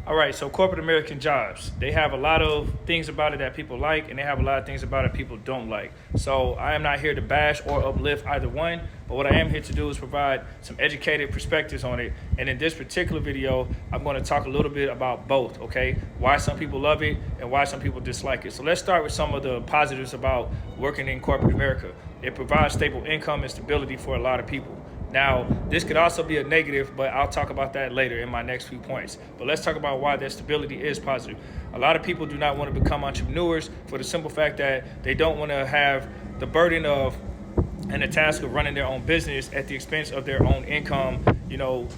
All right, so corporate American jobs, they have a lot of things about it that people like, and they have a lot of things about it people don't like. So I am not here to bash or uplift either one, but what I am here to do is provide some educated perspectives on it. And in this particular video, I'm going to talk a little bit about both, okay? Why some people love it and why some people dislike it. So let's start with some of the positives about working in corporate America. It provides stable income and stability for a lot of people. Now, this could also be a negative, but I'll talk about that later in my next few points. But let's talk about why that stability is positive. A lot of people do not want to become entrepreneurs for the simple fact that they don't want to have the burden of and the task of running their own business at the expense of their own income,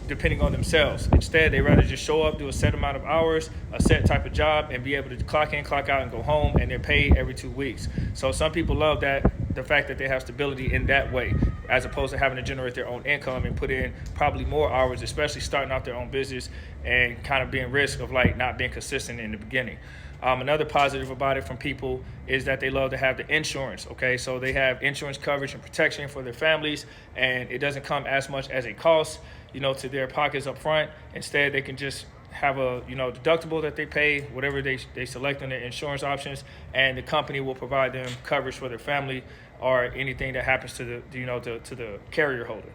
depending on themselves. Instead, they rather just show up, do a set amount of hours, a set type of job, and be able to clock in, clock out, and go home, and they're paid every 2 weeks. So some people love the fact that they have stability in that way, as opposed to having to generate their own income and put in probably more hours, especially starting out their own business and kind of being risk of not being consistent in the beginning. Another positive about it from people is that they love to have the insurance, okay? So they have insurance coverage and protection for their families, and it doesn't come as much as a cost, to their pockets up front. Instead, they can just have a deductible that they pay, whatever they select on their insurance options, and the company will provide them coverage for their family or anything that happens to the carrier holder.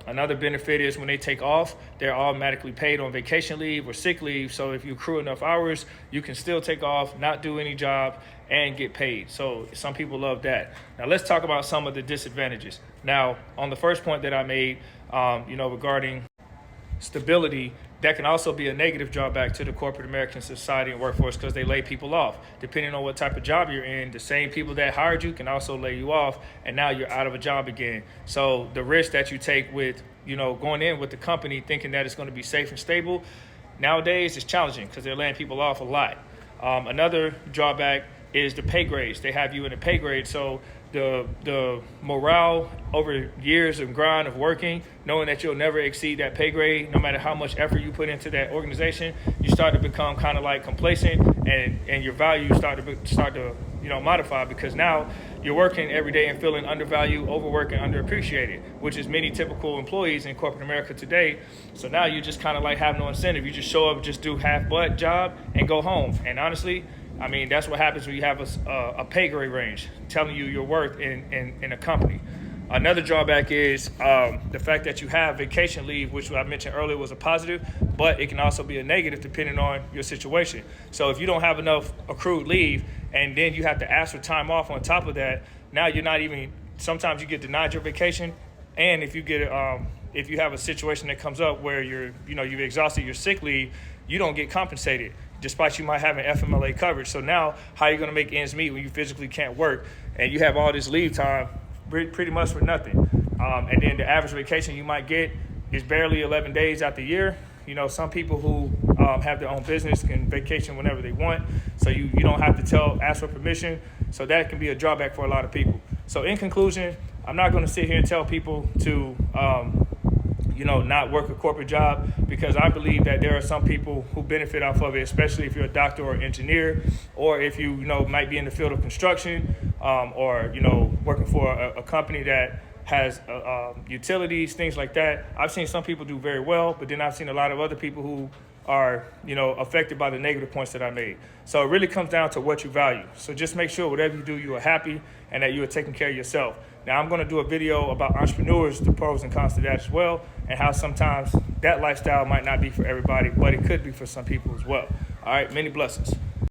Another benefit is when they take off, they're automatically paid on vacation leave or sick leave. So if you accrue enough hours, you can still take off, not do any job, and get paid. So some people love that. Now let's talk about some of the disadvantages. Now, on the first point that I made, regarding stability, that can also be a negative drawback to the corporate American society and workforce because they lay people off. Depending on what type of job you're in, the same people that hired you can also lay you off, and now you're out of a job again. So the risk that you take with, going in with the company thinking that it's going to be safe and stable, nowadays is challenging because they're laying people off a lot. Another drawback is the pay grades. They have you in a pay grade, so the morale over years of grind of working, knowing that you'll never exceed that pay grade, no matter how much effort you put into that organization, you start to become kind of complacent, and your values start to modify, because now you're working every day and feeling undervalued, overworked, and underappreciated, which is many typical employees in corporate America today. So now you just kind of have no incentive. You just show up, just do half-butt job, and go home. And honestly, that's what happens when you have a pay grade range telling you your worth in a company. Another drawback is the fact that you have vacation leave, which I mentioned earlier was a positive, but it can also be a negative depending on your situation. So if you don't have enough accrued leave and then you have to ask for time off on top of that, now you're not even, sometimes you get denied your vacation. And if you if you have a situation that comes up where you've exhausted your sick leave, you don't get compensated, despite you might have an FMLA coverage. So now how are you going to make ends meet when you physically can't work and you have all this leave time pretty much for nothing? And then the average vacation you might get is barely 11 days out the year. Some people who have their own business can vacation whenever they want, so you don't have to ask for permission. So that can be a drawback for a lot of people. So in conclusion, I'm not going to sit here and tell people to not work a corporate job, because I believe that there are some people who benefit off of it, especially if you're a doctor or engineer, or if you might be in the field of construction, or working for a company that has utilities, things like that. I've seen some people do very well, but then I've seen a lot of other people who are affected by the negative points that I made. So it really comes down to what you value. So just make sure whatever you do, you are happy and that you are taking care of yourself. Now I'm going to do a video about entrepreneurs, the pros and cons to that as well, and how sometimes that lifestyle might not be for everybody, but it could be for some people as well. All right, many blessings.